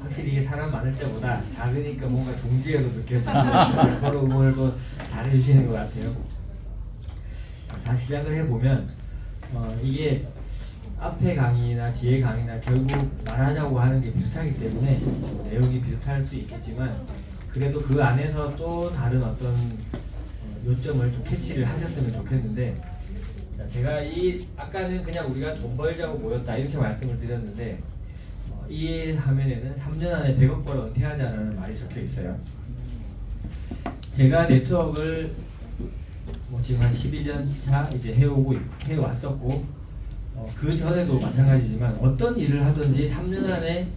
확실히 사람 많을 때보다 작으니까 뭔가 동지애도 느껴지고 서로 응원을 또 잘해주시는 것 같아요. 자, 시작을 해보면 이게 앞에 강의나 뒤에 강의나 결국 말하자고 하는 게 비슷하기 때문에 내용이 비슷할 수 있겠지만 그래도 그 안에서 또 다른 어떤 요점을 좀 캐치를 하셨으면 좋겠는데, 자, 제가 아까는 그냥 우리가 돈 벌자고 모였다 이렇게 말씀을 드렸는데 이 화면에는 3년 안에 100억 벌어 은퇴하자라는 말이 적혀 있어요. 제가 네트워크를 지금 한 11년 차 이제 해왔었고 그 전에도 마찬가지지만 어떤 일을 하든지 3년 안에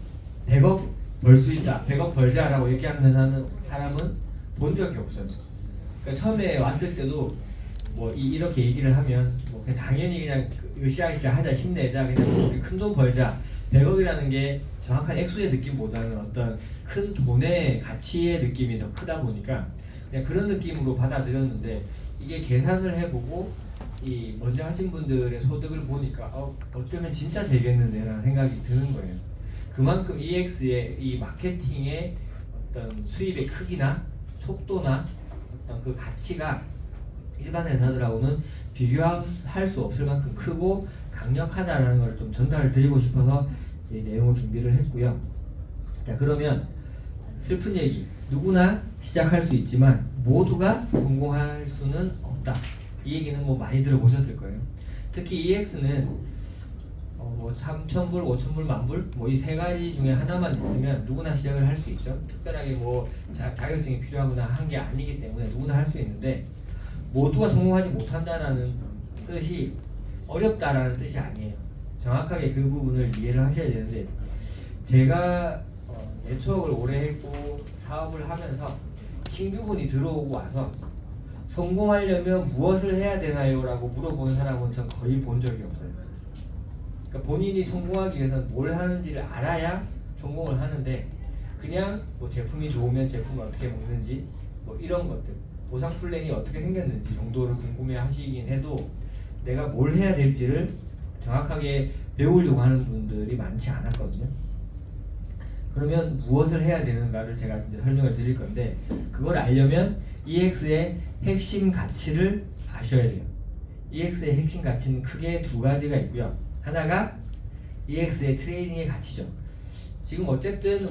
100억 벌 수 있다, 100억 벌자라고 얘기하는 사람은 본 적이 없어요. 그러니까 처음에 왔을 때도 이렇게 얘기를 하면 그냥 당연히 그냥 으쌰으쌰 하자, 힘내자, 그냥 우리 큰 돈 벌자. 100억이라는 게 정확한 액수의 느낌보다는 어떤 큰 돈의 가치의 느낌이 더 크다 보니까 그냥 그런 느낌으로 받아들였는데, 이게 계산을 해보고 먼저 하신 분들의 소득을 보니까 어쩌면 진짜 되겠는데 라는 생각이 드는 거예요. 그만큼 EX의 이 마케팅의 어떤 수입의 크기나 속도나 어떤 그 가치가 일반 회사들하고는 비교할 수 없을 만큼 크고 강력하다라는 걸 좀 전달을 드리고 싶어서 이 내용을 준비를 했고요. 자, 그러면 슬픈 얘기, 누구나 시작할 수 있지만 모두가 성공할 수는 없다. 이 얘기는 많이 들어보셨을 거예요. 특히 EX는 3,000불, 5,000불, 10,000불 이 세 가지 중에 하나만 있으면 누구나 시작을 할 수 있죠. 특별하게 자격증이 필요하거나 한 게 아니기 때문에 누구나 할 수 있는데, 모두가 성공하지 못한다라는 뜻이 어렵다라는 뜻이 아니에요. 정확하게 그 부분을 이해를 하셔야 되는데, 제가 네트워크를 오래 했고 사업을 하면서 신규분이 들어오고 와서 성공하려면 무엇을 해야 되나요? 라고 물어보는 사람은 전 거의 본 적이 없어요. 그러니까 본인이 성공하기 위해서는 뭘 하는지를 알아야 성공을 하는데, 그냥 제품이 좋으면 제품을 어떻게 먹는지 이런 것들, 보상 플랜이 어떻게 생겼는지 정도를 궁금해 하시긴 해도 내가 뭘 해야 될지를 정확하게 배우려고 하는 분들이 많지 않았거든요. 그러면 무엇을 해야 되는가를 제가 이제 설명을 드릴 건데, 그걸 알려면 EX의 핵심 가치를 아셔야 돼요. EX의 핵심 가치는 크게 두 가지가 있고요. 하나가 EX의 트레이딩의 가치죠. 지금 어쨌든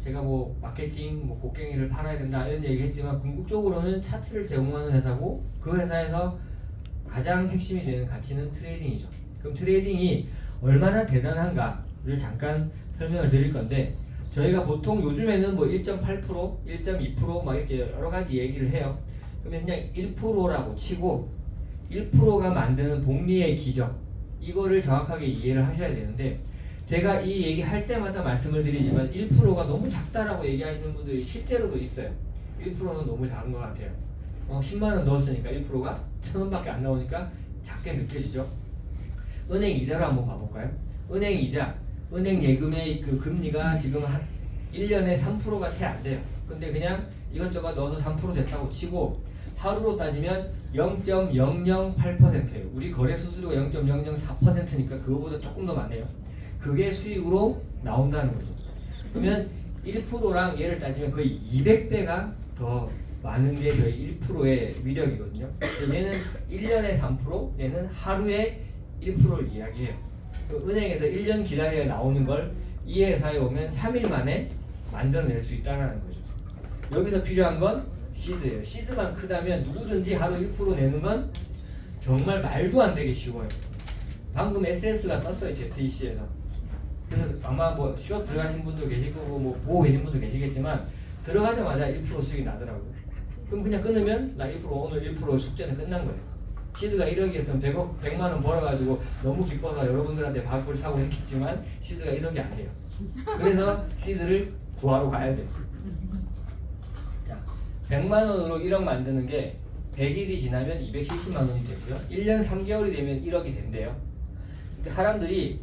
제가 마케팅, 곡괭이를 팔아야 된다 이런 얘기 했지만 궁극적으로는 차트를 제공하는 회사고, 그 회사에서 가장 핵심이 되는 가치는 트레이딩이죠. 그럼 트레이딩이 얼마나 대단한가를 잠깐 설명을 드릴 건데, 저희가 보통 요즘에는 1.8%, 1.2% 이렇게 여러 가지 얘기를 해요. 그러면 그냥 1%라고 치고 1%가 만드는 복리의 기적, 이거를 정확하게 이해를 하셔야 되는데, 제가 이 얘기 할 때마다 말씀을 드리지만 1%가 너무 작다라고 얘기하시는 분들이 실제로도 있어요. 1%는 너무 작은 것 같아요. 10만원 넣었으니까 1%가 1,000원밖에 안 나오니까 작게 느껴지죠. 은행 이자로 한번 봐볼까요? 은행 이자, 은행 예금의 그 금리가 지금 한 1년에 3%가 채 안 돼요. 근데 그냥 이것저것 넣어서 3% 됐다고 치고 하루로 따지면 0.008%예요. 우리 거래 수수료가 0.004%니까 그거보다 조금 더 많네요. 그게 수익으로 나온다는 거죠. 그러면 1%랑 얘를 따지면 거의 200배가 더 많은 게 저희 1%의 위력이거든요. 얘는 1년에 3%, 얘는 하루에 1%를 이야기해요. 은행에서 1년 기다려야 나오는 걸 이 회사에 오면 3일 만에 만들어낼 수 있다는 거죠. 여기서 필요한 건 시드예요. 시드만 크다면 누구든지 하루 1% 내는 건 정말 말도 안 되게 쉬워요. 방금 SS가 떴어요, ZEC에서. 그래서 아마 수업 들어가신 분도 계실 거고 보고 계신 분도 계시겠지만 들어가자마자 1% 수익이 나더라고요. 그럼 그냥 끊으면 나 1% 오늘 1% 숙제는 끝난 거예요. 시드가 1억이었으면 100만 원 벌어가지고 너무 기뻐서 여러분들한테 밥을 사고 했겠지만 시드가 1억이 안 돼요. 그래서 시드를 구하러 가야 돼요. 자, 100만 원으로 1억 만드는 게 100일이 지나면 270만 원이 되고요. 1년 3개월이 되면 1억이 된대요. 그러니까 사람들이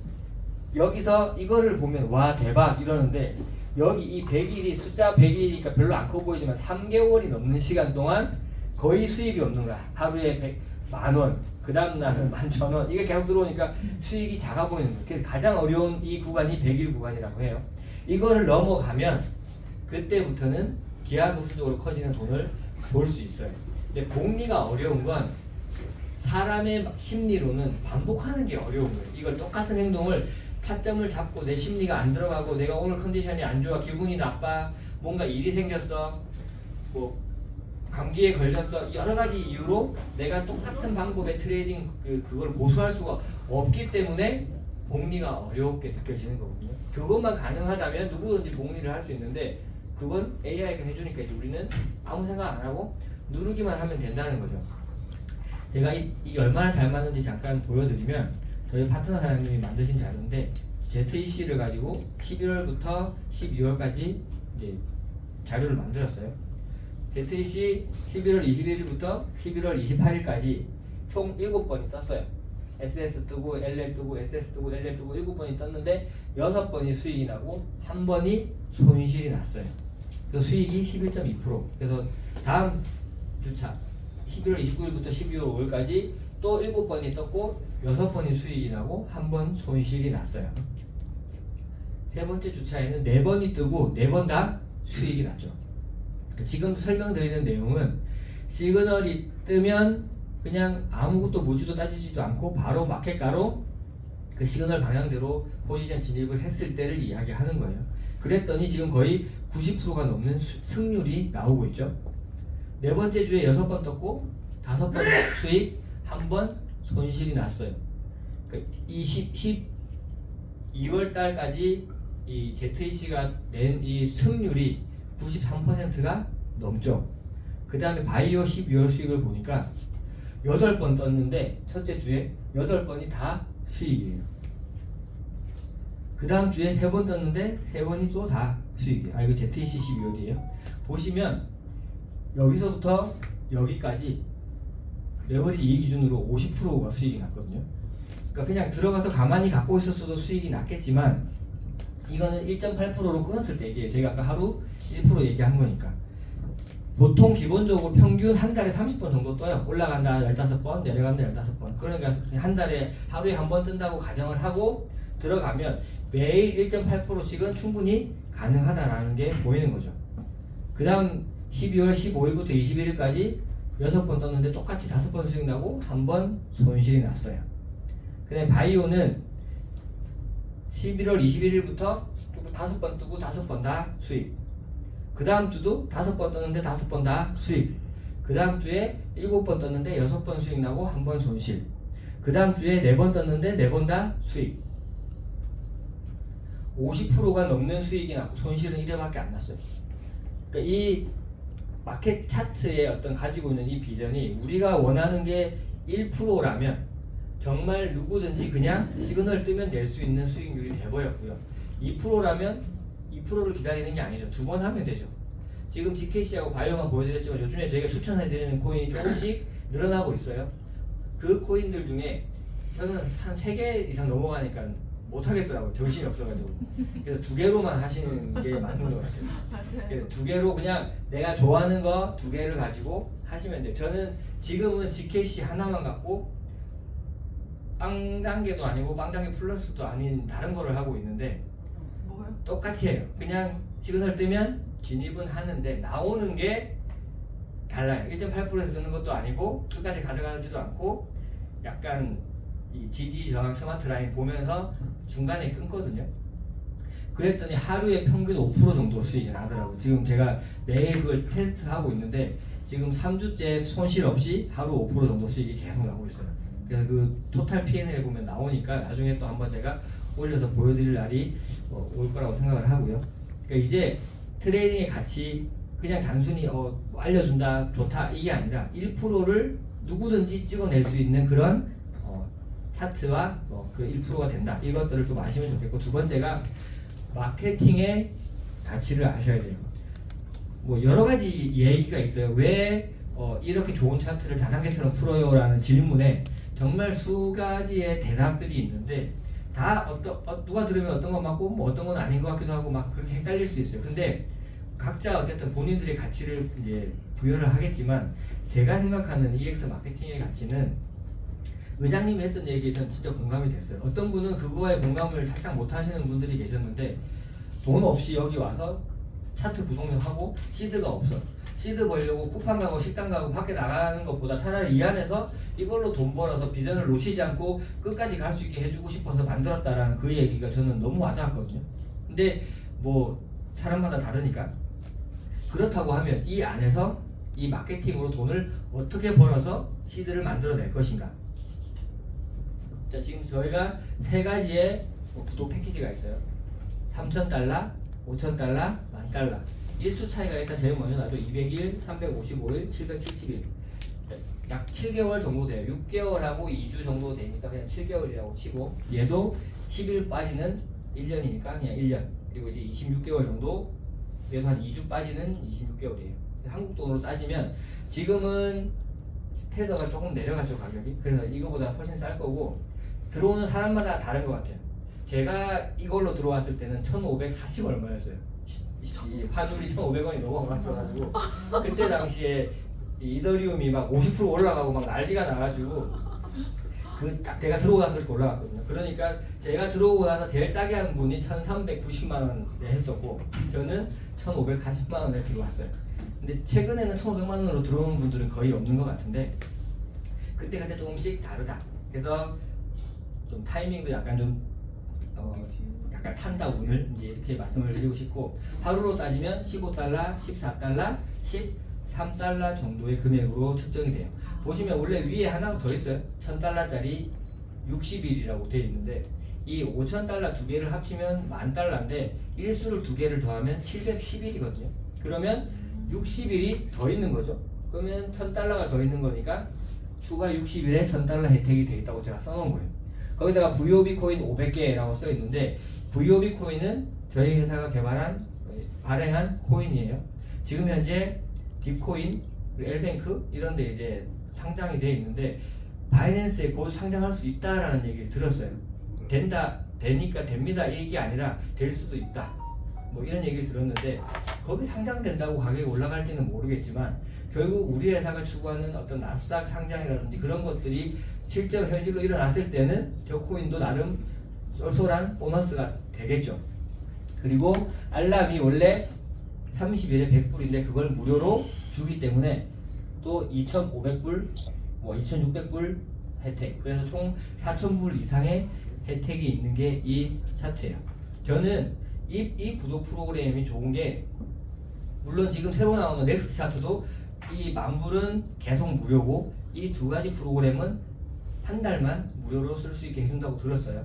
여기서 이거를 보면 와 대박 이러는데, 여기 이 100일이 숫자 100일이니까 별로 안 커 보이지만 3개월이 넘는 시간 동안 거의 수입이 없는 거야. 하루에 10,000원, 그 다음 날은 11,000원. 이게 계속 들어오니까 수익이 작아 보이는 거예요. 그래서 가장 어려운 이 구간이 100일 구간이라고 해요. 이거를 넘어가면 그때부터는 기하급수적으로 커지는 돈을 벌 수 있어요. 근데 복리가 어려운 건 사람의 심리로는 반복하는 게 어려운 거예요. 이걸 똑같은 행동을 타점을 잡고 내 심리가 안 들어가고 내가 오늘 컨디션이 안 좋아, 기분이 나빠, 뭔가 일이 생겼어, 뭐 감기에 걸렸어, 여러 가지 이유로 내가 똑같은 방법의 트레이딩 그걸 고수할 수가 없기 때문에 복리가 어렵게 느껴지는 거거든요. 그것만 가능하다면 누구든지 복리를 할 수 있는데 그건 AI가 해주니까 이제 우리는 아무 생각 안 하고 누르기만 하면 된다는 거죠. 제가 이게 얼마나 잘 맞는지 잠깐 보여드리면 저희 파트너 사장님이 만드신 자료인데 ZEC를 가지고 11월부터 12월까지 이제 자료를 만들었어요. ZEC 11월 21일부터 11월 28일까지 총 7번이 떴어요. SS 뜨고 LL 뜨고 SS 뜨고 LL 뜨고 7번이 떴는데 6번이 수익이 나고 1번이 손실이 났어요. 그래서 수익이 11.2%. 그래서 다음 주차 11월 29일부터 12월 5일까지 또 7번이 떴고 6번이 수익이 나고 1번 손실이 났어요. 세 번째 주차에는 4번이 뜨고 4번 다 수익이 났죠. 지금 설명드리는 내용은 시그널이 뜨면 그냥 아무것도 묻지도 따지지도 않고 바로 마켓가로 그 시그널 방향대로 포지션 진입을 했을 때를 이야기하는 거예요. 그랬더니 지금 거의 90%가 넘는 승률이 나오고 있죠. 네 번째 주에 6번 떴고 5번 수익, 1번 손실이 났어요. 그러니까 이 12월 달까지 이 ZEC가 낸 이 승률이 93%가 넘죠. 그 다음에 바이오 12월 수익을 보니까 8번 떴는데 첫째 주에 8번이 다 수익이에요. 그 다음 주에 3번 떴는데 3번이 또 다 수익이에요. 이거 ZEC 12월이에요. 보시면 여기서부터 여기까지 레버리지 2 기준으로 50%가 수익이 났거든요. 그러니까 그냥 들어가서 가만히 갖고 있었어도 수익이 났겠지만 이거는 1.8%로 끊었을 때 얘기해요. 제가 아까 하루 1% 얘기한 거니까. 보통 기본적으로 평균 한 달에 30번 정도 떠요. 올라간다 15번, 내려간다 15번. 그러니까 한 달에 하루에 한 번 뜬다고 가정을 하고 들어가면 매일 1.8%씩은 충분히 가능하다라는 게 보이는 거죠. 그 다음 12월 15일부터 21일까지 6번 떴는데 똑같이 5번 수익 나고 1번 손실이 났어요. 그 다음에 바이오는 11월 21일부터 5번 뜨고 5번 다 수익. 그 다음 주도 5번 떴는데 5번 다 수익. 그 다음 주에 7번 떴는데 6번 수익 나고 1번 손실. 그 다음 주에 4번 떴는데 4번 다 수익. 50%가 넘는 수익이 났고 손실은 1회밖에 안 났어요. 그러니까 이 마켓 차트에 어떤 가지고 있는 이 비전이 우리가 원하는 게 1%라면 정말 누구든지 그냥 시그널 뜨면 낼 수 있는 수익률이 돼버렸고요. 2%라면 2%를 기다리는 게 아니죠. 2번 하면 되죠. 지금 GKC하고 바이오만 보여드렸지만 요즘에 저희가 추천해드리는 코인이 조금씩 늘어나고 있어요. 그 코인들 중에 저는 한 3개 이상 넘어가니까 못하겠더라고요. 정신이 없어가지고. 그래서 2개로만 하시는 게 맞는 것 같아요. 그래서 2개로 그냥 내가 좋아하는 거 2개를 가지고 하시면 돼요. 저는 지금은 GKC 하나만 갖고 빵단계도 아니고 빵단계 플러스도 아닌 다른 거를 하고 있는데 뭐요? 똑같이 해요. 그냥 시그널 뜨면 진입은 하는데 나오는 게 달라요. 1.8%에서 뜨는 것도 아니고 끝까지 가져가지도 않고 약간 이 지지 저항 스마트 라인 보면서 중간에 끊거든요. 그랬더니 하루에 평균 5% 정도 수익이 나더라고요. 지금 제가 매일 그걸 테스트하고 있는데 지금 3주째 손실 없이 하루 5% 정도 수익이 계속 나오고 있어요. 그래서 그 토탈 P&L 보면 나오니까 나중에 또 한번 제가 올려서 보여드릴 날이 올 거라고 생각을 하고요. 그러니까 이제 트레이딩의 가치 그냥 단순히 알려준다 좋다 이게 아니라 1%를 누구든지 찍어낼 수 있는 그런 차트와 그 1%가 된다. 이것들을 좀 아시면 좋겠고, 두 번째가 마케팅의 가치를 아셔야 돼요. 뭐 여러 가지 얘기가 있어요. 왜 이렇게 좋은 차트를 다단계처럼 풀어요라는 질문에 정말 수가지의 대답들이 있는데 다 누가 들으면 어떤 건 맞고 뭐 어떤 건 아닌 것 같기도 하고 막 그렇게 헷갈릴 수 있어요. 근데 각자 어쨌든 본인들의 가치를 이제 부여를 하겠지만 제가 생각하는 EX 마케팅의 가치는 의장님이 했던 얘기에 전 진짜 공감이 됐어요. 어떤 분은 그거에 공감을 살짝 못 하시는 분들이 계셨는데 돈 없이 여기 와서 차트 구독료 하고 시드가 없어. 시드 벌려고 쿠팡 가고 식당 가고 밖에 나가는 것보다 차라리 이 안에서 이걸로 돈 벌어서 비전을 놓치지 않고 끝까지 갈 수 있게 해주고 싶어서 만들었다라는 그 얘기가 저는 너무 와닿았거든요. 근데 뭐 사람마다 다르니까 그렇다고 하면 이 안에서 이 마케팅으로 돈을 어떻게 벌어서 시드를 만들어낼 것인가. 자, 지금 저희가 세 가지의 구독 패키지가 있어요. 3,000달러, 5,000달러, 10,000달러. 일수 차이가 일단 제일 먼저 나죠. 200일, 355일, 770일. 약 7개월 정도 돼요. 6개월하고 2주 정도 되니까 그냥 7개월이라고 치고, 얘도 10일 빠지는 1년이니까 그냥 1년. 그리고 이제 26개월 정도, 얘도 한 2주 빠지는 26개월이에요. 한국 돈으로 따지면 지금은 테더가 조금 내려갔죠, 가격이. 그래서 이거보다 훨씬 쌀 거고, 들어오는 사람마다 다른 것 같아요. 제가 이걸로 들어왔을 때는 1,540 얼마였어요. 이 환율이 1,500원이 넘어갔어가지고 그때 당시에 이더리움이 막 50% 올라가고 막 난리가 나가지고 그 딱 제가 들어오고 나서 이렇게 올라갔거든요. 그러니까 제가 들어오고 나서 제일 싸게 한 분이 1,390만 원에 했었고 저는 1,540만 원에 들어왔어요. 근데 최근에는 1,500만 원으로 들어오는 분들은 거의 없는 것 같은데 그때 조금씩 다르다. 그래서 좀 타이밍도 약간 좀 약간 탄다 운을 이제 이렇게 말씀을 드리고 싶고 하루로 따지면 15달러, 14달러, 13달러 정도의 금액으로 측정이 돼요. 보시면 원래 위에 하나 더 있어요. 1,000달러짜리 60일이라고 되어 있는데 이 5,000달러 두 개를 합치면 10,000달러인데 일수를 두 개를 더하면 710일이거든요. 그러면 60일이 더 있는 거죠. 그러면 1,000달러가 더 있는 거니까 추가 60일에 1,000달러 혜택이 되어 있다고 제가 써놓은 거예요. 거기다가 VOB 코인 500개라고 써 있는데 VOB 코인은 저희 회사가 발행한 코인이에요. 지금 현재 딥코인, 엘뱅크 이런 데 이제 상장이 되어 있는데 바이낸스에 곧 상장할 수 있다라는 얘기를 들었어요. 되니까 됩니다 이 얘기 아니라 될 수도 있다. 뭐 이런 얘기를 들었는데 거기 상장된다고 가격이 올라갈지는 모르겠지만 결국 우리 회사가 추구하는 어떤 나스닥 상장이라든지 그런 것들이 실제로 현실로 일어났을 때는 저 코인도 나름 쏠쏠한 보너스가 되겠죠. 그리고 알람이 원래 30일에 100불인데 그걸 무료로 주기 때문에 또 2,500불, 뭐 2,600불 혜택. 그래서 총 4,000불 이상의 혜택이 있는 게 이 차트예요. 저는 이 구독 프로그램이 좋은 게 물론 지금 새로 나오는 넥스트 차트도 이 10,000불은 계속 무료고 이 두 가지 프로그램은 한 달만 무료로 쓸 수 있게 해준다고 들었어요.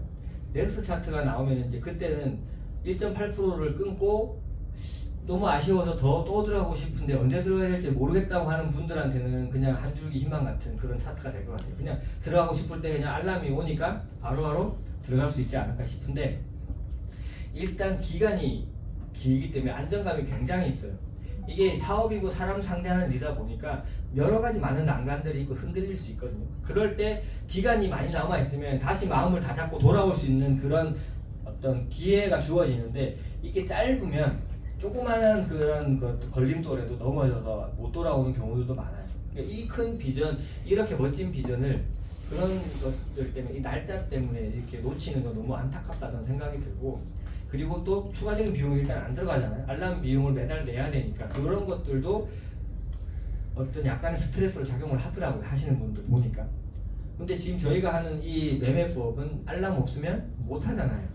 넥스트 차트가 나오면 이제 그때는 1.8%를 끊고 너무 아쉬워서 또 들어가고 싶은데 언제 들어가야 될지 모르겠다고 하는 분들한테는 그냥 한 줄기 희망 같은 그런 차트가 될 것 같아요. 그냥 들어가고 싶을 때 그냥 알람이 오니까 바로바로 들어갈 수 있지 않을까 싶은데 일단 기간이 길기 때문에 안정감이 굉장히 있어요. 이게 사업이고 사람 상대하는 일이다 보니까 여러 가지 많은 난관들이 있고 흔들릴 수 있거든요. 그럴 때 기간이 많이 남아 있으면 다시 마음을 다잡고 돌아올 수 있는 그런 어떤 기회가 주어지는데 이게 짧으면 조그마한 그런 걸림돌에도 넘어져서 못 돌아오는 경우들도 많아요. 그러니까 이 큰 비전, 이렇게 멋진 비전을 그런 것들 때문에 이 날짜 때문에 이렇게 놓치는 건 너무 안타깝다는 생각이 들고 그리고 또 추가적인 비용이 일단 안 들어가잖아요. 알람 비용을 매달 내야 되니까 그런 것들도 어떤 약간의 스트레스로 작용을 하더라고요. 하시는 분들 보니까. 근데 지금 저희가 하는 이 매매법은 알람 없으면 못 하잖아요.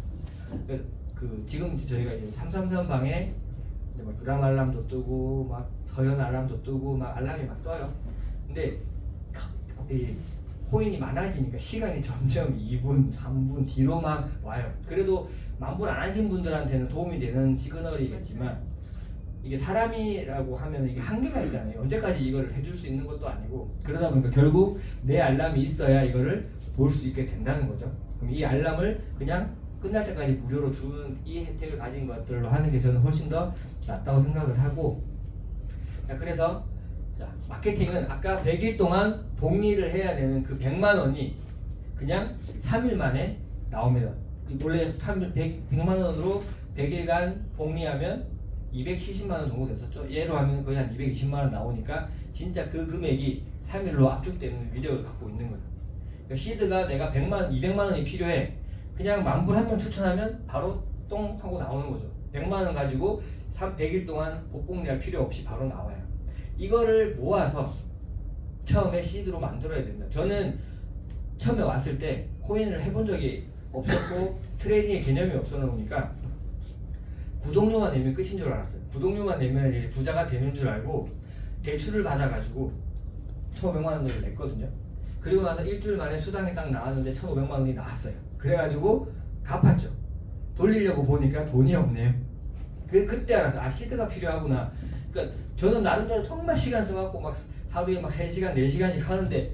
지금 저희가 이제 333방에 막 브람 알람도 뜨고 막 서현 알람도 뜨고 막 알람이 막 떠요. 근데 이 코인이 많아지니까 시간이 점점 2분, 3분 뒤로 막 와요. 그래도 만불 안 하신 분들한테는 도움이 되는 시그널이겠지만 이게 사람이라고 하면 이게 한계가 있잖아요. 언제까지 이거를 해줄 수 있는 것도 아니고 그러다 보니까 결국 내 알람이 있어야 이거를 볼 수 있게 된다는 거죠. 그럼 이 알람을 그냥 끝날 때까지 무료로 주는 이 혜택을 가진 것들로 하는 게 저는 훨씬 더 낫다고 생각을 하고 자, 그래서 자, 마케팅은 아까 100일 동안 복리를 해야 되는 그 100만 원이 그냥 3일 만에 나옵니다. 원래 100만 원으로 100일간 복리하면 270만 원 정도 됐었죠. 예로 하면 거의 한 220만 원 나오니까 진짜 그 금액이 3일로 압축되는 위력을 갖고 있는 거예요. 그러니까 시드가 내가 100만, 200만 원이 필요해. 그냥 만불 한 명 추천하면 바로 똥 하고 나오는 거죠. 100만 원 가지고 100일 동안 복복리할 필요 없이 바로 나와요. 이거를 모아서 처음에 시드로 만들어야 된다. 저는 처음에 왔을 때 코인을 해본 적이 없었고 트레이딩의 개념이 없어 놓으니까 구독료만 내면 끝인 줄 알았어요. 구독료만 내면 이제 부자가 되는 줄 알고 대출을 받아가지고 1,500만 원을 냈거든요. 그리고 나서 일주일 만에 수당이 딱 나왔는데 1,500만 원이 나왔어요. 그래가지고 갚았죠. 돌리려고 보니까 돈이 없네요. 그때 알았어. 아, 시드가 필요하구나. 그러니까 저는 나름대로 정말 시간 써갖고 막 하루에 막 3시간, 4시간씩 하는데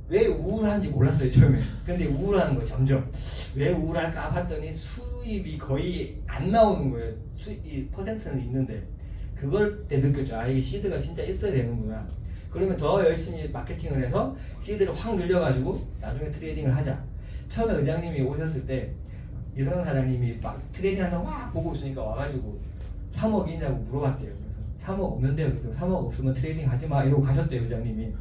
왜 우울한지 몰랐어요, 처음에. 근데 우울한 거예요, 점점. 왜 우울할까 봤더니 수입이 거의 안 나오는 거예요. 수입 퍼센트는 있는데. 그걸 때 느꼈죠. 아, 이게 시드가 진짜 있어야 되는구나. 그러면 더 열심히 마케팅을 해서 시드를 확 늘려가지고 나중에 트레이딩을 하자. 처음에 의장님이 오셨을 때 이성현 사장님이 막 트레이딩 한다고 막 보고 있으니까 와가지고 3억 있냐고 물어봤대요. 그래서 3억 없는데요. 그래서 3억 없으면 트레이딩 하지 마 이러고 가셨대요, 의장님이.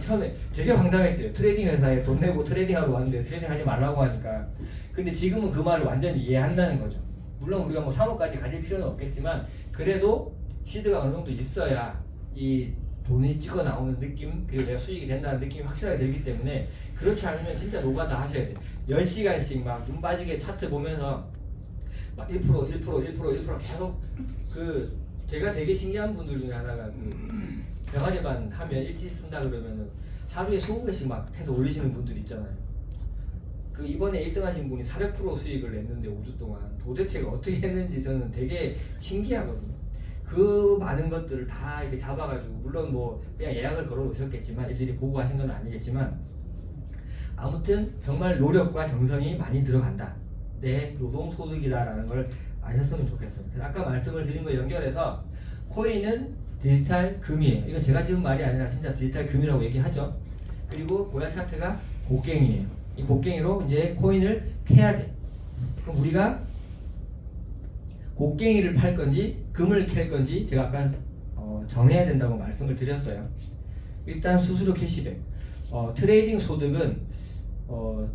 처음에 되게 황당했대요. 트레이딩 회사에 돈 내고 트레이딩하러 왔는데 트레이딩 하지 말라고 하니까. 근데 지금은 그 말을 완전히 이해한다는 거죠. 물론 우리가 뭐 3억까지 가질 필요는 없겠지만 그래도 시드가 어느 정도 있어야 이 돈이 찍어 나오는 느낌, 그리고 내가 수익이 된다는 느낌이 확실하게 들기 때문에 그렇지 않으면 진짜 노가다 하셔야 돼요. 10시간씩 막 눈 빠지게 차트 보면서 막 1%, 1%, 1%, 1% 계속 그 제가 되게 신기한 분들 중에 하나가 그 병아리반 하면 일지 쓴다 그러면은 하루에 20개씩 막 해서 올리시는 분들 있잖아요. 그 이번에 1등 하신 분이 400% 수익을 냈는데 5주 동안 도대체 어떻게 했는지 저는 되게 신기하거든요. 그 많은 것들을 다 이렇게 잡아가지고 물론 뭐 그냥 예약을 걸어 놓으셨겠지만 일일이 보고 하신 건 아니겠지만 아무튼 정말 노력과 정성이 많이 들어간다. 내 노동소득이다라는 걸 아셨으면 좋겠어요. 그래서 아까 말씀을 드린 거 연결해서 코인은 디지털 금이에요. 이건 제가 지은 말이 아니라 진짜 디지털 금이라고 얘기하죠. 그리고 고야 차트가 곡괭이에요. 이 곡괭이로 이제 코인을 캐야 돼. 그럼 우리가 곡괭이를 팔 건지 금을 캘 건지 제가 아까 정해야 된다고 말씀을 드렸어요. 일단 수수료 캐시백. 트레이딩 소득은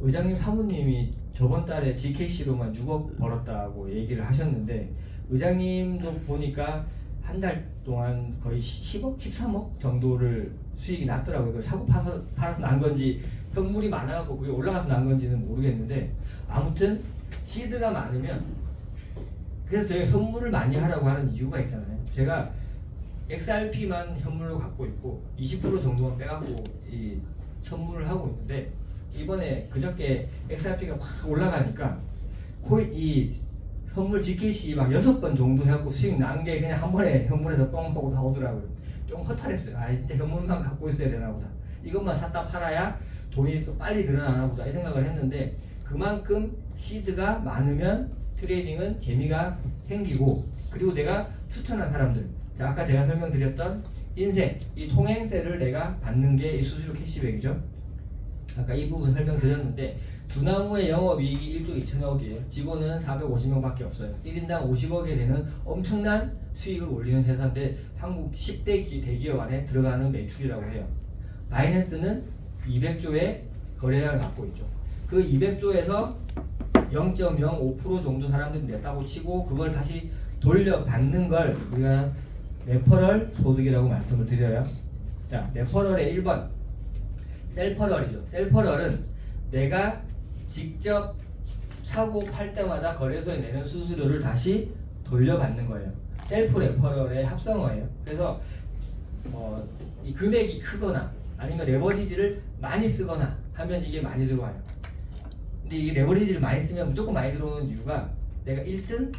의장님 사모님이 저번 달에 DKC로만 6억 벌었다고 얘기를 하셨는데 의장님도 보니까 한 달 동안 거의 10억, 13억 정도를 수익이 났더라고요. 그걸 사고 팔아서 난 건지 현물이 많아갖고 그게 올라가서 난 건지는 모르겠는데 아무튼 시드가 많으면 그래서 제가 현물을 많이 하라고 하는 이유가 있잖아요. 제가 XRP만 현물로 갖고 있고 20% 정도만 빼갖고 이 선물을 하고 있는데 이번에 그저께 XRP가 확 올라가니까 이 선물 GKC 막 6번 정도 해갖고 수익 난 게 그냥 한 번에 현물에서 뻥 하고 나오더라고요. 좀 허탈했어요. 아 진짜 현물만 갖고 있어야 되나 보다. 이것만 샀다 팔아야 돈이 또 빨리 늘어나나 보다 이 생각을 했는데 그만큼 시드가 많으면 트레이딩은 재미가 생기고 그리고 내가 추천한 사람들 자 아까 제가 설명드렸던 인생 이 통행세를 내가 받는 게 이 수수료 캐시백이죠. 아까 이 부분 설명드렸는데 두나무의 영업이익이 1조 2천억이에요. 직원은 450명밖에 없어요. 1인당 50억에 되는 엄청난 수익을 올리는 회사인데 한국 10대 대기업 안에 들어가는 매출이라고 해요. 바이낸스는 200조의 거래량을 갖고 있죠. 그 200조에서 0.05% 정도 사람들이 냈다고 치고 그걸 다시 돌려받는 걸 우리가 레퍼럴 소득이라고 말씀을 드려요. 자, 레퍼럴의 1번 셀퍼럴이죠. 셀퍼럴은 내가 직접 사고 팔 때마다 거래소에 내는 수수료를 다시 돌려받는 거예요. 셀프 레퍼럴의 합성어예요. 그래서 이 금액이 크거나 아니면 레버리지를 많이 쓰거나 하면 이게 많이 들어와요. 근데 이게 레버리지를 많이 쓰면 무조건 많이 들어오는 이유가 내가 1등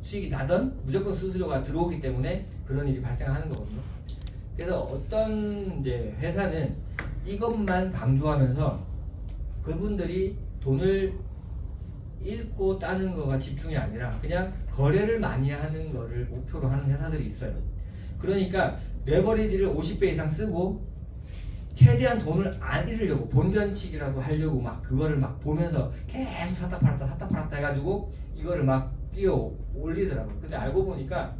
수익이 나던 무조건 수수료가 들어오기 때문에 그런 일이 발생하는 거거든요. 그래서 어떤 이제 회사는 이것만 강조하면서 그분들이 돈을 읽고 따는 거가 집중이 아니라 그냥 거래를 많이 하는 거를 목표로 하는 회사들이 있어요. 그러니까 레버리지를 50배 이상 쓰고 최대한 돈을 안 잃으려고 본전치기라도 하려고 막 그거를 막 보면서 계속 샀다 팔았다 해가지고 이거를 막 뛰어 올리더라고요. 근데 알고 보니까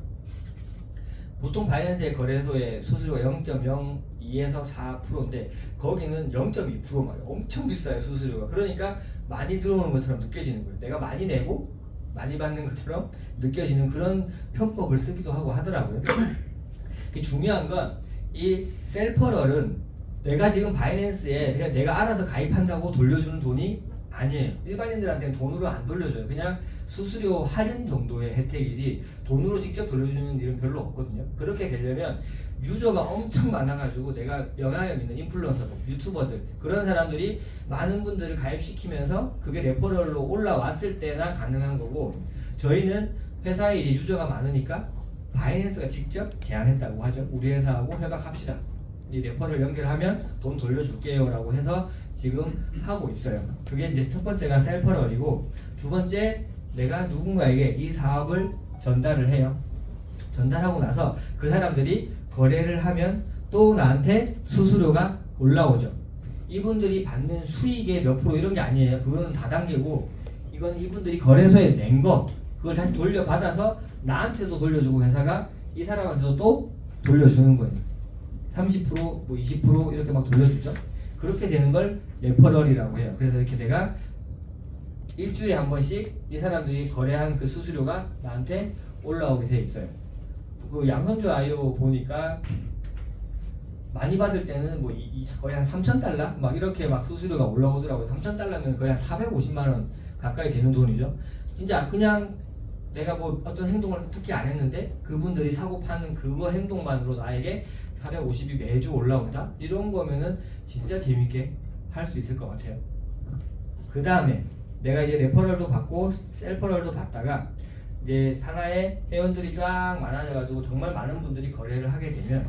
보통 바이낸스의 거래소의 수수료가 0.02에서 4%인데 거기는 0.2% 말이에요. 엄청 비싸요, 수수료가. 그러니까 많이 들어오는 것처럼 느껴지는 거예요. 내가 많이 내고 많이 받는 것처럼 느껴지는 그런 편법을 쓰기도 하고 하더라고요. 중요한 건 이 셀퍼럴은 내가 지금 바이낸스에 그냥 내가 알아서 가입한다고 돌려주는 돈이 아니에요. 일반인들한테는 돈으로 안 돌려줘요. 그냥 수수료 할인 정도의 혜택이지 돈으로 직접 돌려주는 일은 별로 없거든요. 그렇게 되려면 유저가 엄청 많아가지고 내가 영향력 있는 인플루언서들, 유튜버들 그런 사람들이 많은 분들을 가입시키면서 그게 레퍼럴로 올라왔을 때나 가능한 거고, 저희는 회사에 이제 유저가 많으니까 바이낸스가 직접 제안했다고 하죠. 우리 회사하고 협약합시다. 이 레퍼럴 연결하면 돈 돌려줄게요 라고 해서 지금 하고 있어요. 그게 이제 첫 번째가 셀퍼럴이고, 두 번째 내가 누군가에게 이 사업을 전달을 해요. 전달하고 나서 그 사람들이 거래를 하면 또 나한테 수수료가 올라오죠. 이분들이 받는 수익의 몇 프로 이런 게 아니에요. 그거는 다단계고, 이건 이분들이 거래소에 낸 거 그걸 다시 돌려받아서 나한테도 돌려주고 회사가 이 사람한테도 또 돌려주는 거예요. 30% 뭐 20% 이렇게 막 돌려주죠. 그렇게 되는 걸 레퍼럴이라고 해요. 그래서 이렇게 내가 일주일에 한 번씩 이 사람들이 거래한 그 수수료가 나한테 올라오게 돼 있어요. 그 양선주 아이오 보니까 많이 받을 때는 뭐 거의 한 3,000달러 막 이렇게 막 수수료가 올라오더라고요. 3,000달러면 거의 한 450만 원 가까이 되는 돈이죠. 진짜 그냥 내가 뭐 어떤 행동을 특히 안 했는데 그분들이 사고 파는 그거 행동만으로 나에게 450이 매주 올라온다? 이런 거면은 진짜 재밌게 할 수 있을 것 같아요. 그 다음에 내가 이제 레퍼럴도 받고 셀퍼럴도 받다가 이제 산하에 회원들이 쫙 많아져가지고 정말 많은 분들이 거래를 하게 되면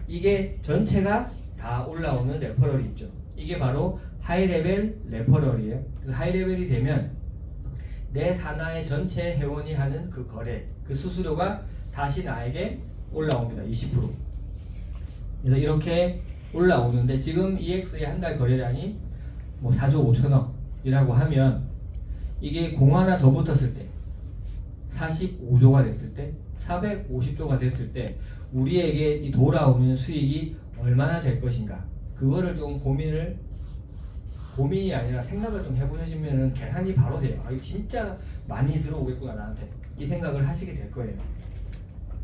이게 전체가 다 올라오는 레퍼럴이 있죠. 이게 바로 하이레벨 레퍼럴이에요. 하이레벨이 되면 내 산하의 전체 회원이 하는 그 거래, 그 수수료가 다시 나에게 올라옵니다. 20%. 그래서 이렇게 올라오는데 지금 EX의 한 달 거래량이 뭐 4조 5천억이라고 하면 이게 공 하나 더 붙었을 때 45조가 됐을 때 450조가 됐을 때 우리에게 이 돌아오는 수익이 얼마나 될 것인가, 그거를 좀 고민이 아니라 생각을 좀 해보시면 계산이 바로 돼요. 아, 이거 진짜 많이 들어오겠구나 나한테, 이 생각을 하시게 될 거예요.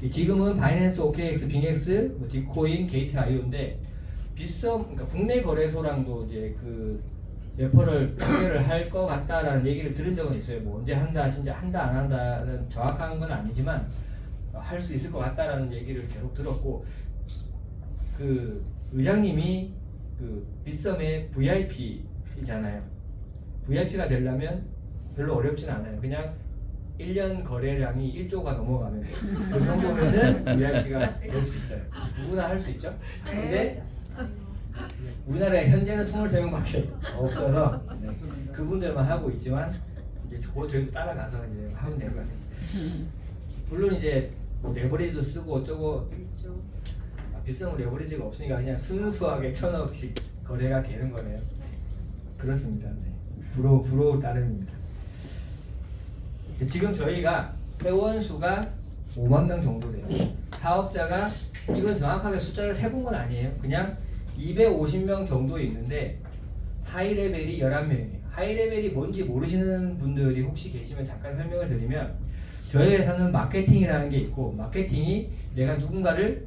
지금은 바이낸스, OKX, 빙엑스, 뭐 디코인, 게이트IO인데 빗썸, 그러니까 국내 거래소랑도 이제 그 레퍼럴 연결을 할 것 같다라는 얘기를 들은 적은 있어요. 뭐 언제 한다, 진짜 한다 안 한다는 정확한 건 아니지만 할 수 있을 것 같다라는 얘기를 계속 들었고, 그 의장님이 그 빗썸의 VIP이잖아요. VIP가 되려면 별로 어렵진 않아요. 그냥 1년 거래량이 1조가 넘어가면 그 정도면은 VIP가 될 수 있어요. 누구나 할 수 있죠. 근데 우리나라에 현재는 23명밖에 없어서 그분들만 하고 있지만 이제 저희도 따라가서 이제 하면 될 것 같아요. 물론 이제 뭐 레버리지도 쓰고 어쩌고 비싼 레버리지가 없으니까 그냥 순수하게 1,000억씩 거래가 되는 거네요. 그렇습니다. 네. 부러울 따름입니다. 지금 저희가 회원 수가 5만 명 정도 돼요. 사업자가, 이건 정확하게 숫자를 세본 건 아니에요. 그냥 250명 정도 있는데 하이레벨이 11명이에요. 하이레벨이 뭔지 모르시는 분들이 혹시 계시면 잠깐 설명을 드리면, 저희 회사는 마케팅이라는 게 있고, 마케팅이 내가 누군가를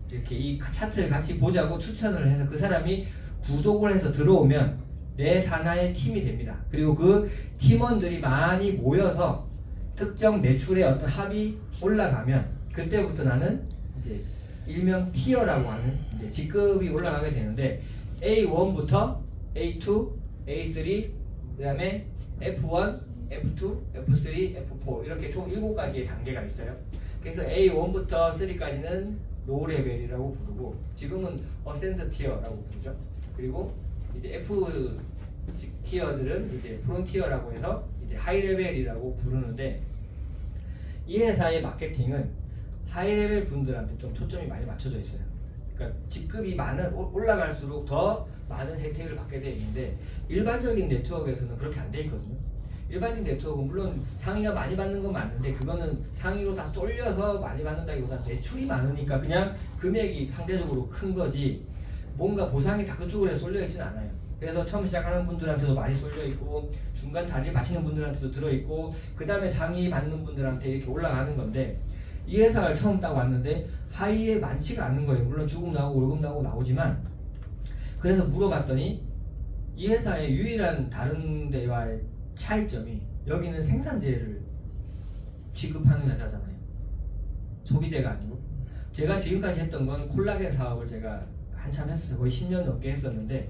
이렇게 이 차트를 같이 보자고 추천을 해서 그 사람이 구독을 해서 들어오면 내 산하의 팀이 됩니다. 그리고 그 팀원들이 많이 모여서 특정 매출의 어떤 합이 올라가면 그때부터 나는 이제 일명 티어라고 하는 이제 직급이 올라가게 되는데, A1부터 A2, A3, 그 다음에 F1, F2, F3, F4 이렇게 총 7가지의 단계가 있어요. 그래서 A1부터 3까지는 로우 레벨이라고 부르고, 지금은 어센드 티어라고 부르죠. 그리고 이제 F 티어들은 이제 프론티어라고 해서 이제 하이 레벨이라고 부르는데, 이 회사의 마케팅은 하이 레벨 분들한테 좀 초점이 많이 맞춰져 있어요. 그러니까 직급이 올라갈수록 더 많은 혜택을 받게 돼 있는데 일반적인 네트워크에서는 그렇게 안 돼 있거든요. 일반적인 네트워크 물론 상위가 많이 받는 건 맞는데 그거는 상위로 다 쏠려서 많이 받는다기보다 매출이 많으니까 그냥 금액이 상대적으로 큰 거지 뭔가 보상이 다 그쪽으로 쏠려 있진 않아요. 그래서 처음 시작하는 분들한테도 많이 쏠려 있고 중간 다리 마치는 분들한테도 들어 있고 그 다음에 상위 받는 분들한테 이렇게 올라가는 건데 이 회사를 처음 딱 왔는데 하이에 많지가 않는 거예요. 물론 주급 나오고 월급 나오고 나오지만 그래서 물어봤더니 이 회사의 유일한 다른 데와의 차이점이 여기는 생산재를 취급하는 회사잖아요. 소비재가 아니고 제가 지금까지 했던 건 콜라겐 사업을 제가 한참 했어요. 거의 10년 넘게 했었는데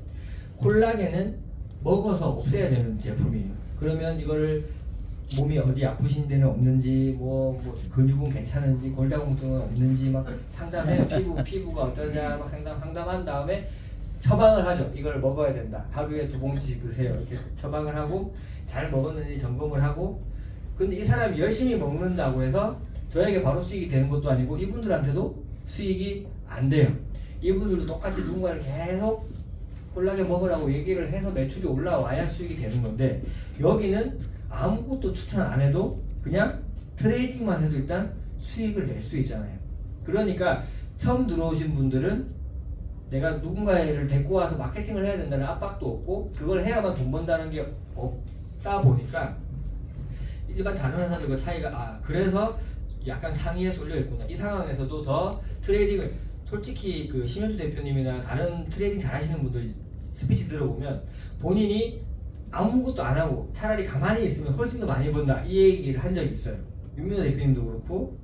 콜라겐은 먹어서 없애야 되는 제품이에요. 그러면 이거를 몸이 어디 아프신 데는 없는지 뭐 근육은 괜찮은지 골다공증은 없는지 막 상담해요. 피부가 어떠냐 막 상담한 다음에 처방을 하죠. 이걸 먹어야 된다. 하루에 2봉씩 드세요. 이렇게 처방을 하고 잘 먹었는지 점검을 하고 근데 이 사람이 열심히 먹는다고 해서 저에게 바로 수익이 되는 것도 아니고 이분들한테도 수익이 안 돼요. 이분들도 똑같이 누군가를 계속 콜라겐 먹으라고 얘기를 해서 매출이 올라와야 수익이 되는 건데 여기는 아무것도 추천 안 해도 그냥 트레이딩만 해도 일단 수익을 낼 수 있잖아요. 그러니까 처음 들어오신 분들은 내가 누군가를 데리고 와서 마케팅을 해야 된다는 압박도 없고 그걸 해야만 돈 번다는 게 없다 보니까 일반 다른 회사들과 차이가 그래서 약간 상위에 쏠려 있구나. 이 상황에서도 더 트레이딩을 솔직히 그 심현주 대표님이나 다른 트레이딩 잘하시는 분들 스피치 들어보면 본인이 아무것도 안 하고 차라리 가만히 있으면 훨씬 더 많이 번다 이 얘기를 한 적이 있어요. 윤민호 대표님도 그렇고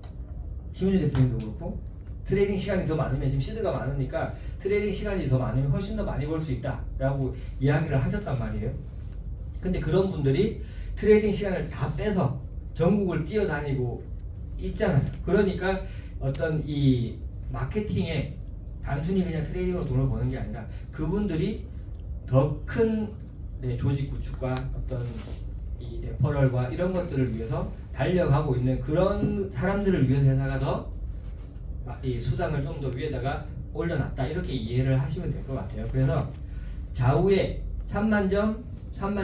심현주 대표님도 그렇고 트레이딩 시간이 더 많으면 지금 시드가 많으니까 트레이딩 시간이 더 많으면 훨씬 더 많이 벌 수 있다 라고 이야기를 하셨단 말이에요. 근데 그런 분들이 트레이딩 시간을 다 빼서 전국을 뛰어다니고 있잖아요. 그러니까 어떤 이 마케팅에 단순히 그냥 트레이딩으로 돈을 버는 게 아니라 그분들이 더 큰 조직 구축과 어떤 이 레퍼럴과 이런 것들을 위해서 달려가고 있는 그런 사람들을 위해서 회사가 더 이 수당을 좀 더 위에다가 올려놨다 이렇게 이해를 하시면 될 것 같아요. 그래서 좌우에 3만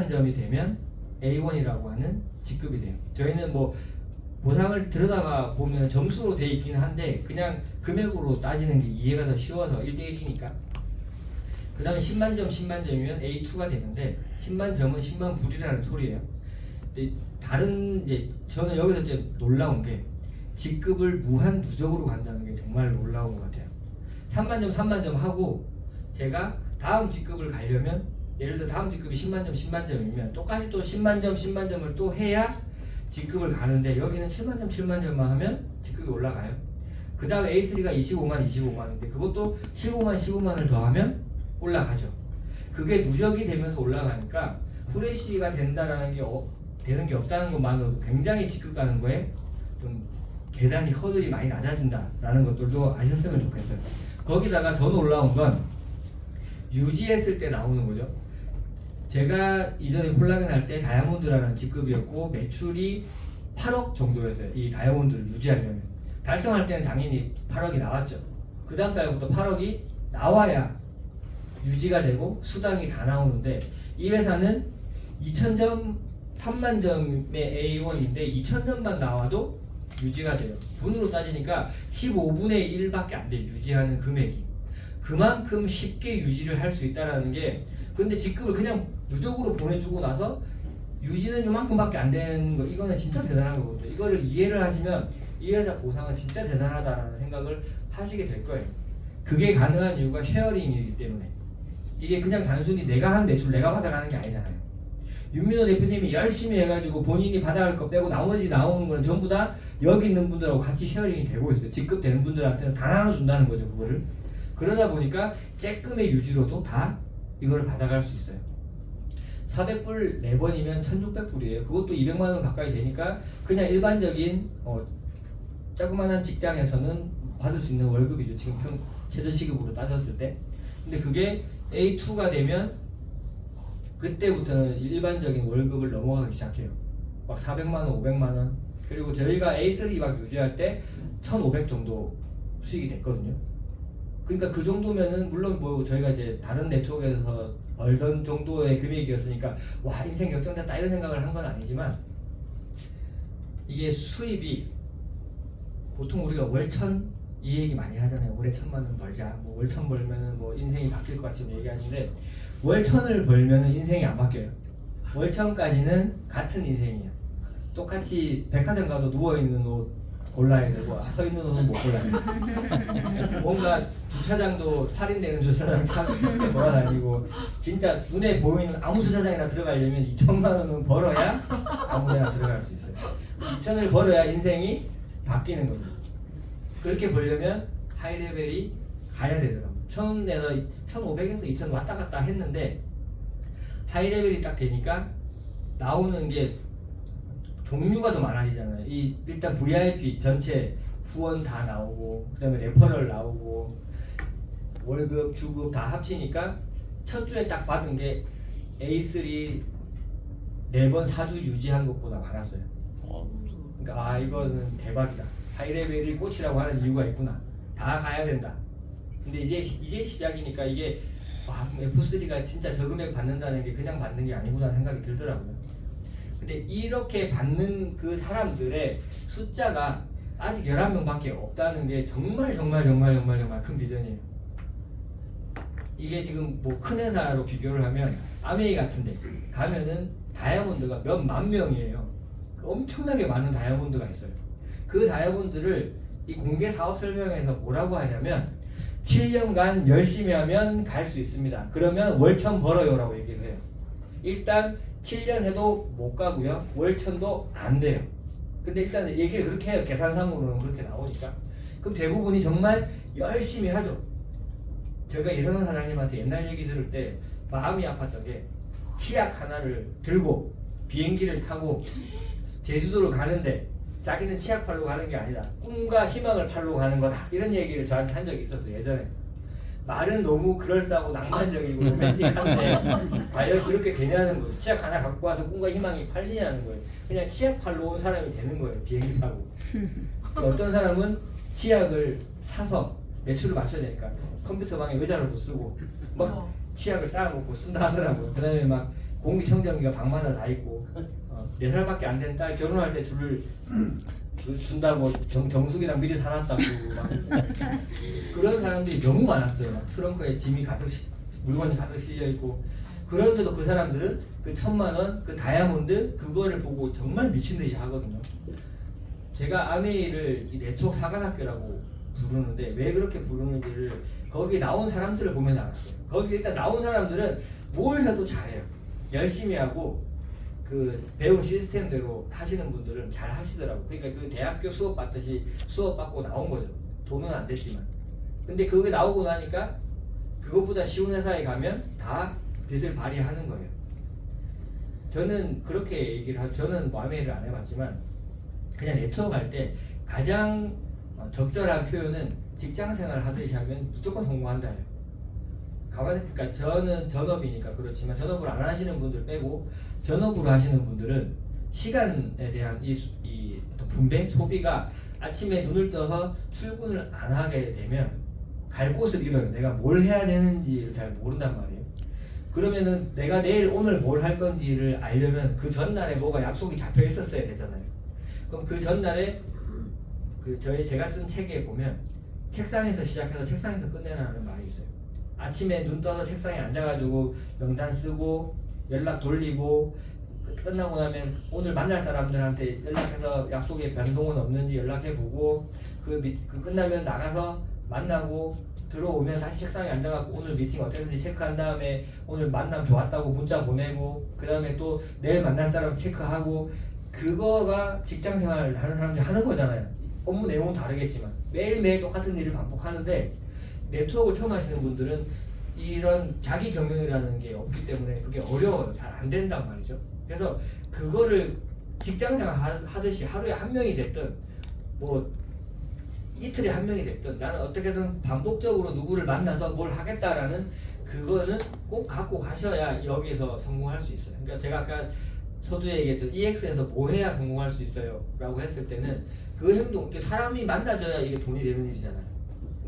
점이 되면 A1이라고 하는 직급이 돼요. 저희는 뭐 보상을 들여다가 보면 점수로 돼 있긴 한데 그냥 금액으로 따지는 게 이해가 더 쉬워서 1대1이니까 그 다음에 10만 점이면 A2가 되는데 10만 점은 10만 불이라는 소리예요. 근데 다른 이제 저는 여기서 이제 놀라운 게 직급을 무한 누적으로 간다는 게 정말 놀라운 것 같아요. 3만 점 하고 제가 다음 직급을 가려면 예를 들어 다음 직급이 10만 점이면 똑같이 또 10만 점을 또 해야 직급을 가는데 여기는 7만 점만 하면 직급이 올라가요. 그 다음에 A3가 25만인데 그것도 15만을 더하면 올라가죠. 그게 누적이 되면서 올라가니까 후레쉬가 된다라는 게 되는 게 없다는 것만으로도 굉장히 직급 가는 거에 좀 계단이 허들이 많이 낮아진다라는 것들도 아셨으면 좋겠어요. 거기다가 더 놀라운 건 유지했을 때 나오는 거죠. 제가 이전에 콜라겐 할 때 다이아몬드라는 직급이었고 매출이 8억 정도였어요. 이 다이아몬드를 유지하려면 달성할 때는 당연히 8억이 나왔죠. 그 다음 달부터 8억이 나와야 유지가 되고 수당이 다 나오는데 이 회사는 2000점 3만 점의 A1인데 2000점만 나와도 유지가 돼요. 분으로 따지니까 15분의 1밖에 안 돼 유지하는 금액이. 그만큼 쉽게 유지를 할 수 있다는 게 근데 직급을 그냥 누적으로 보내주고 나서 유지는 이만큼밖에 안 되는 거 이거는 진짜 대단한 거거든요. 이거를 이해를 하시면 이 회사 보상은 진짜 대단하다라는 생각을 하시게 될 거예요. 그게 가능한 이유가 쉐어링이기 때문에 이게 그냥 단순히 내가 한 매출 내가 받아가는 게 아니잖아요. 윤민호 대표님이 열심히 해가지고 본인이 받아갈 거 빼고 나머지 나오는 거는 전부 다 여기 있는 분들하고 같이 쉐어링이 되고 있어요. 직급되는 분들한테는 다 나눠준다는 거죠. 그거를. 그러다 보니까 쬐끔의 유지로도 다 이거를 받아갈 수 있어요. 400불 4번이면 1600불이에요. 그것도 200만원 가까이 되니까 그냥 일반적인 조그만한 직장에서는 받을 수 있는 월급이죠. 지금 최저시급으로 따졌을 때. 근데 그게 A2가 되면 그때부터는 일반적인 월급을 넘어가기 시작해요. 막 400만원, 500만원. 그리고 저희가 A3 막 유지할 때 1500 정도 수익이 됐거든요. 그러니까 그 정도면은 물론 뭐 저희가 이제 다른 네트워크에서 벌던 정도의 금액이었으니까 와 인생 역전됐다 이런 생각을 한 건 아니지만 이게 수입이 보통 우리가 월천 이 얘기 많이 하잖아요. 올해 1,000만 원 벌자. 뭐 월 1,000 벌면은 뭐 인생이 바뀔 것 같이 얘기하는데 월 1,000을 벌면은 인생이 안 바뀌어요. 월 1,000까지는 같은 인생이에요. 똑같이 백화점 가도 누워 있는 옷 골라야 되고 서 있는 옷은 못 골라요. 뭔가 주차장도 할인되는 주차장 차 돌아다니고 진짜 눈에 보이는 아무 주차장이나 들어가려면 2,000만 원은 벌어야 아무데나 들어갈 수 있어요. 2,000을 벌어야 인생이 바뀌는 겁니다. 그렇게 벌려면 하이레벨이 가야 되더라고요. 1,000에서 1,500에서 2,000 왔다 갔다 했는데 하이레벨이 딱 되니까 나오는 게 종류가 더 많아지잖아요. 일단 VIP 전체 후원 다 나오고 그다음에 레퍼럴 나오고 월급 주급 다 합치니까 첫 주에 딱 받은 게 A3 4번 4주 유지한 것보다 많았어요. 그러니까 아 이거는 대박이다. 하이레벨이 꽃이라고 하는 이유가 있구나. 다 가야 된다. 근데 이제 시작이니까 이게 와 F3가 진짜 저 금액 받는다는 게 그냥 받는 게 아니구나 생각이 들더라고요. 근데 이렇게 받는 그 사람들의 숫자가 아직 11명밖에 없다는 게 정말 큰 비전이에요. 이게 지금 뭐 큰 회사로 비교를 하면 아메이 같은데 가면은 다이아몬드가 몇만 명이에요. 엄청나게 많은 다이아몬드가 있어요. 그 다이아몬드를 이 공개 사업 설명에서 뭐라고 하냐면 7년간 열심히 하면 갈 수 있습니다. 그러면 월 1,000 벌어요라고 얘기를 해요. 일단 7년 해도 못 가고요. 월 1,000도 안 돼요. 근데 일단 얘기를 그렇게 해요. 계산상으로는 그렇게 나오니까. 그럼 대부분이 정말 열심히 하죠. 제가 이선원 사장님한테 옛날 얘기 들을 때 마음이 아팠던 게 치약 하나를 들고 비행기를 타고 제주도를 가는데 자기는 치약 팔러 가는 게 아니라 꿈과 희망을 팔러 가는 거다 이런 얘기를 저한테 한 적이 있었어요. 예전에 말은 너무 그럴싸하고 낭만적이고 로맨틱한데 과연 그렇게 되냐는 거예요. 치약 하나 갖고 와서 꿈과 희망이 팔리냐는 거예요. 그냥 치약 팔러 온 사람이 되는 거예요. 비행기 타고. 어떤 사람은 치약을 사서 매출을 맞춰야 되니까 컴퓨터 방에 의자로도 쓰고 막 치약을 쌓아놓고 쓴다 하더라고요. 그 다음에 막 공기청정기가 방마다 다 있고 4살밖에 안 된 딸 결혼할 때 준다고 정수기랑 미리 사놨다고 막 그런 사람들이 너무 많았어요. 막 트렁크에 짐이 물건이 가득 실려 있고 그런데도 그 사람들은 그 1,000만 원 그 다이아몬드 그거를 보고 정말 미친 듯이 하거든요. 제가 아메이를 이 네트워크 사관학교라고 부르는데 왜 그렇게 부르는지를 거기 나온 사람들을 보면 알았어요. 거기 일단 나온 사람들은 뭘 해도 잘해요. 열심히 하고 그 배운 시스템대로 하시는 분들은 잘 하시더라고요. 그러니까 그 대학교 수업 받듯이 수업 받고 나온 거죠. 돈은 안 됐지만. 근데 그게 나오고 나니까 그것보다 쉬운 회사에 가면 다 빛을 발휘하는 거예요. 저는 그렇게 얘기를 하고 저는 뭐 아메이를 안 해봤지만 그냥 네트워크 할 때 가장 적절한 표현은 직장생활 하듯이 하면 무조건 성공한다예요. 그러니까 저는 전업이니까 그렇지만 전업을 안 하시는 분들 빼고 전업으로 하시는 분들은 시간에 대한 이 분배, 소비가 아침에 눈을 떠서 출근을 안 하게 되면 갈 곳을 잃어요. 내가 뭘 해야 되는지를 잘 모른단 말이에요. 그러면은 내가 내일 오늘 뭘 할 건지를 알려면 그 전날에 뭐가 약속이 잡혀 있었어야 되잖아요. 그럼 그 전날에 제가 쓴 책에 보면 책상에서 시작해서 책상에서 끝내라는 말이 있어요. 아침에 눈 떠서 책상에 앉아가지고 명단 쓰고 연락 돌리고 끝나고 나면 오늘 만날 사람들한테 연락해서 약속에 변동은 없는지 연락해보고 그 끝나면 나가서 만나고 들어오면 다시 책상에 앉아갖고 오늘 미팅 어땠는지 체크한 다음에 오늘 만남 좋았다고 문자 보내고 그 다음에 또 내일 만날 사람 체크하고 그거가 직장생활 하는 사람들이 하는 거잖아요. 업무 내용은 다르겠지만 매일매일 똑같은 일을 반복하는데 네트워크를 처음 하시는 분들은 이런 자기 경영이라는 게 없기 때문에 그게 어려워요. 잘 안 된단 말이죠. 그래서 그거를 직장생활 하듯이 하루에 한 명이 됐든 뭐 이틀에 한 명이 됐든 나는 어떻게든 반복적으로 누구를 만나서 뭘 하겠다라는 그거는 꼭 갖고 가셔야 여기서 성공할 수 있어요. 그러니까 제가 아까 서두에 얘기했던 EX에서 뭐 해야 성공할 수 있어요? 라고 했을 때는 그 행동, 사람이 만나져야 이게 돈이 되는 일이잖아요.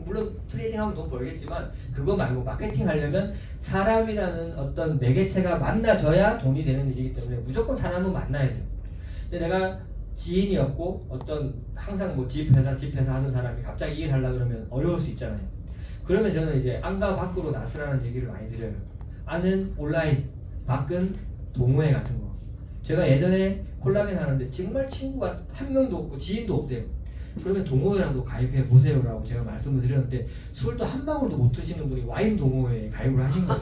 물론 트레이딩하면 돈 벌겠지만 그거 말고 마케팅 하려면 사람이라는 어떤 매개체가 만나져야 돈이 되는 일이기 때문에 무조건 사람은 만나야 돼요. 근데 내가 지인이었고 어떤 항상 뭐 집회사 하는 사람이 갑자기 일 하려고 그러면 어려울 수 있잖아요. 그러면 저는 이제 안과 밖으로 나서라는 얘기를 많이 드려요. 안은 온라인, 밖은 동호회 같은 거. 제가 예전에 콜라겐 하는데 정말 친구가 한 명도 없고 지인도 없대요. 그러면 동호회라도 가입해 보세요라고 제가 말씀을 드렸는데 술도 한 방울도 못 드시는 분이 와인 동호회에 가입을 하신 거예요.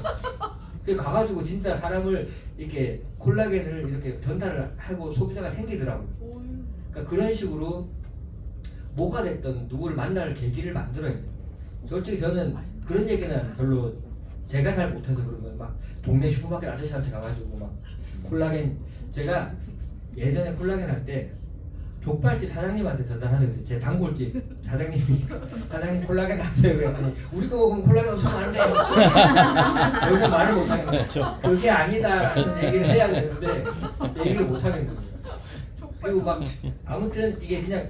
그 가가지고 진짜 사람을 이렇게 콜라겐을 이렇게 전달을 하고 소비자가 생기더라고요. 그러니까 그런 식으로 뭐가 됐든 누구를 만날 계기를 만들어야 돼요. 솔직히 저는 그런 얘기는 별로 제가 잘 못해서 그런 거예요. 막 동네 슈퍼마켓 아저씨한테 가가지고 막 콜라겐 제가 예전에 콜라겐 할 때 족발집 사장님한테 전달하는 거죠. 제 단골집 사장님이 사장님 콜라겐 하세요 그랬더니 우리 거 먹으면 콜라겐 엄청 많은데 여기 말을 못하는 거죠. 그게 아니다라는 얘기를 해야 되는데 얘기를 못하는 거예요. 그리고 막 아무튼 이게 그냥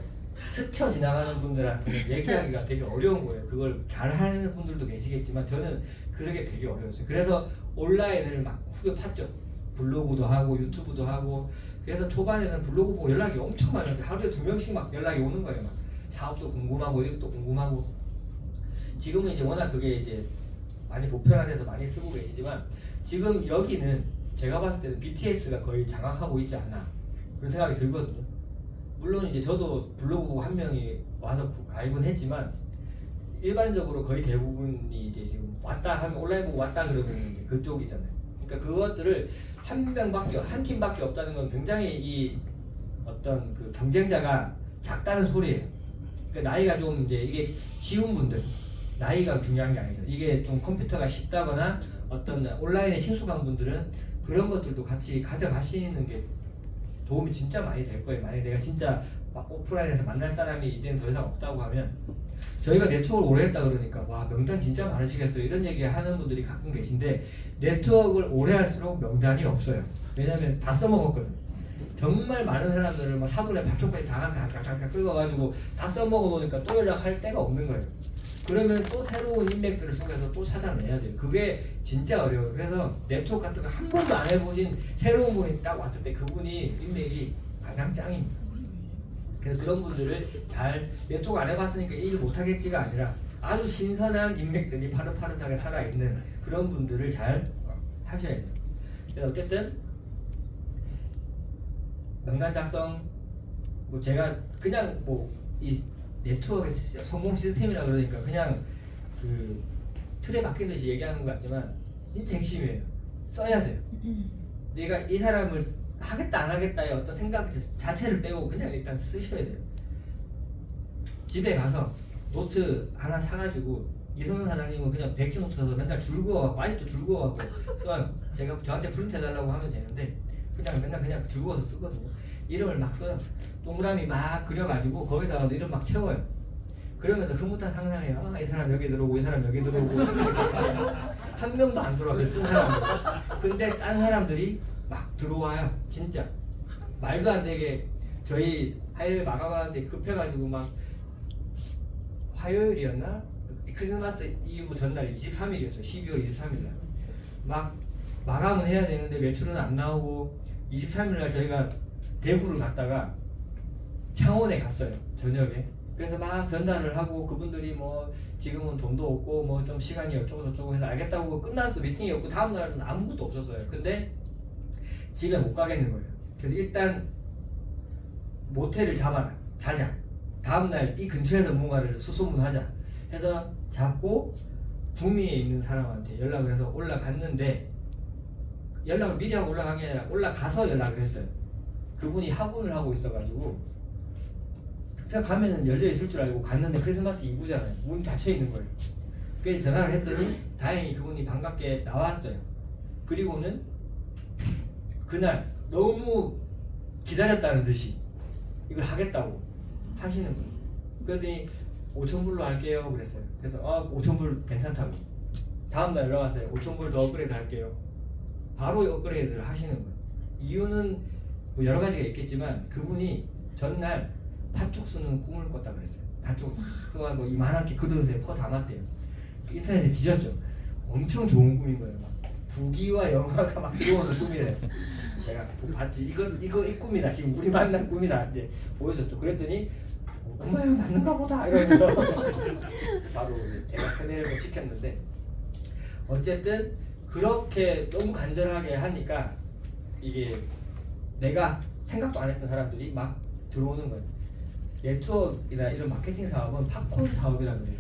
스쳐 지나가는 분들한테 얘기하기가 되게 어려운 거예요. 그걸 잘하는 분들도 계시겠지만 저는 그러게 되게 어려웠어요. 그래서 온라인을 막 후벼 팠죠. 블로그도 하고 유튜브도 하고. 그래서 초반에는 블로그 보고 연락이 엄청 많았는데 하루에 2명씩 막 연락이 오는 거예요. 막 사업도 궁금하고 이것도 궁금하고. 지금은 이제 워낙 그게 이제 많이 보편화돼서 많이 쓰고 계시지만 지금 여기는 제가 봤을 때는 BTS가 거의 장악하고 있지 않나 그런 생각이 들거든요. 물론 이제 저도 블로그 보고 한 명이 와서 가입은 했지만 일반적으로 거의 대부분이 이제 지금 왔다 하면 온라인 보고 왔다 그러면 그쪽이잖아요. 그러니까 그것들을 한 팀밖에 없다는 건 굉장히 이 어떤 그 경쟁자가 작다는 소리예요. 그러니까 나이가 좀 이제 이게 쉬운 분들 나이가 중요한 게 아니죠. 이게 좀 컴퓨터가 쉽다거나 어떤 온라인에 친숙한 분들은 그런 것들도 같이 가져가시는 게 도움이 진짜 많이 될 거예요. 만약에 내가 진짜 막 오프라인에서 만날 사람이 이제는 더 이상 없다고 하면 저희가 네트워크를 오래 했다 그러니까 와 명단 진짜 많으시겠어요 이런 얘기 하는 분들이 가끔 계신데 네트워크를 오래 할수록 명단이 없어요. 왜냐면 다 써먹었거든요. 정말 많은 사람들을 막 사돈의 밥쪽까지 다 긁어가지고 다 써먹어 놓으니까 또 연락할 데가 없는 거예요. 그러면 또 새로운 인맥들을 속에서 또 찾아내야 돼요. 그게 진짜 어려워요. 그래서 네트워크 같은 거 한 번도 안 해보신 새로운 분이 딱 왔을 때 그분이 인맥이 가장 짱입니다. 그래서 그런 분들을 잘 네트워크 안 해봤으니까 일 못하겠지가 아니라 아주 신선한 인맥들이 파릇파릇하게 살아있는 그런 분들을 잘 하셔야 돼요. 그래서 어쨌든 명단 작성 뭐 제가 그냥 뭐 이 네트워크 성공 시스템이라 그러니까 그냥 그 틀에 박힌 듯이 얘기하는 것 같지만 진짜 핵심이에요. 써야 돼요. 내가 이 사람을 하겠다 안 하겠다의 어떤 생각 자체를 빼고 그냥 일단 쓰셔야 돼요. 집에 가서 노트 하나 사가지고 이성현 사장님은 그냥 백지 노트 사서 맨날 줄 그어갖고 아직도 줄 그어갖고 또한 제가 저한테 프린트 해달라고 하면 되는데 그냥 맨날 그냥 줄 그어서 쓰거든요. 이름을 막 써요. 동그라미 막 그려가지고 거기다가 이름 막 채워요. 그러면서 흐뭇한 상상해요. 아, 이 사람 여기 들어오고 이 사람 여기 들어오고 한 명도 안 들어와요. 쓴 사람들. 근데 딴 사람들이 막 들어와요. 진짜 말도 안 되게 저희 화요일 마감하는데 급해가지고 막 화요일이었나? 크리스마스 이브 전날 23일이었어요. 12월 23일날 막 마감은 해야 되는데 매출은 안 나오고 23일날 저희가 대구를 갔다가 창원에 갔어요. 저녁에. 그래서 막 전달을 하고 그분들이 뭐 지금은 돈도 없고 뭐 좀 시간이 어쩌고 저쩌고 해서 알겠다고 끝났어. 미팅이 없고 다음날은 아무것도 없었어요. 근데 집에 못 가겠는 거예요. 그래서 일단 모텔을 잡아라. 자자. 다음날 이 근처에서 뭔가를 수소문하자 해서 잡고 구미에 있는 사람한테 연락을 해서 올라갔는데 연락을 미리 하고 올라간 게 아니라 올라가서 연락을 했어요. 그분이 학원을 하고 있어가지고 그냥 가면은 열려있을 줄 알고 갔는데 크리스마스 이브잖아요. 문이 닫혀있는 거예요. 그래서 전화를 했더니 다행히 그분이 반갑게 나왔어요. 그리고는 그날 너무 기다렸다는 듯이 이걸 하겠다고 하시는 거예요. 그랬더니 5,000불로 할게요 그랬어요. 그래서 5,000불 괜찮다고. 다음날 연락 왔어요. 5,000불 더 업그레이드 할게요. 바로 업그레이드를 하시는 거예요. 이유는 뭐 여러 가지가 있겠지만 그분이 전날 팥죽 수는 꿈을 꿨다 그랬어요. 밭쪽 써가지고 이만하게 그릇에 퍼 담았대요. 인터넷에 뒤졌죠. 엄청 좋은 꿈인 거예요. 막 부귀와 영화가 막 들어오는 꿈이래. 내가 봤지. 이거 이 꿈이다. 지금 우리 만난 꿈이다. 이제 보여줬죠. 그랬더니 엄마야 맞는가 보다 이러면서 바로 제가 세뇌를 시켰는데 어쨌든 그렇게 너무 간절하게 하니까 이게 내가 생각도 안 했던 사람들이 막 들어오는 거예요. 네트워크나 이런 마케팅 사업은 팝콘 사업이라고 그래요.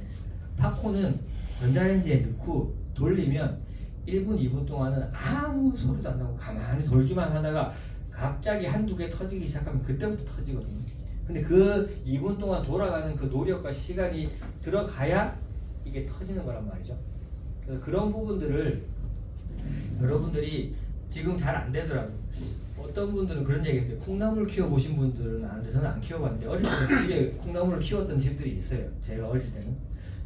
팝콘은 전자레인지에 넣고 돌리면 1분, 2분 동안은 아무 소리도 안 나고 가만히 돌기만 하다가 갑자기 한두 개 터지기 시작하면 그때부터 터지거든요. 근데 그 2분 동안 돌아가는 그 노력과 시간이 들어가야 이게 터지는 거란 말이죠. 그래서 그런 부분들을 여러분들이 지금 잘 안 되더라고요. 어떤 분들은 그런 얘기 했어요. 콩나물 키워보신 분들은 아는데 저는 안 키워봤는데 어릴 때는 집에 콩나물을 키웠던 집들이 있어요. 제가 어릴 때는.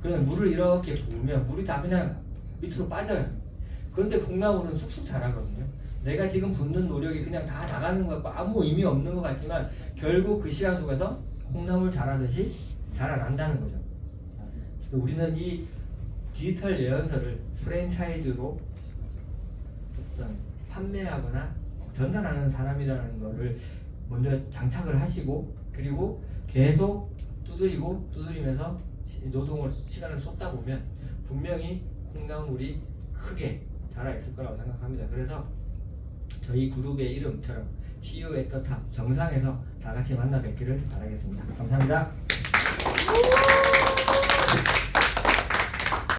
그러면 물을 이렇게 부으면 물이 다 그냥 밑으로 빠져요. 그런데 콩나물은 쑥쑥 자라거든요. 내가 지금 붓는 노력이 그냥 다 나가는 것 같고 아무 의미 없는 것 같지만 결국 그 시간 속에서 콩나물 자라듯이 자라난다는 거죠. 그래서 우리는 이 디지털 예언서를 프랜차이즈로 어떤 판매하거나 전달하는 사람이라는 거를 먼저 장착을 하시고 그리고 계속 두드리면서 노동을 시간을 쏟다 보면 분명히 콩나물이 크게 자라 있을 거라고 생각합니다. 그래서 저희 그룹의 이름처럼 See you at the top 정상에서 다 같이 만나 뵙기를 바라겠습니다. 감사합니다.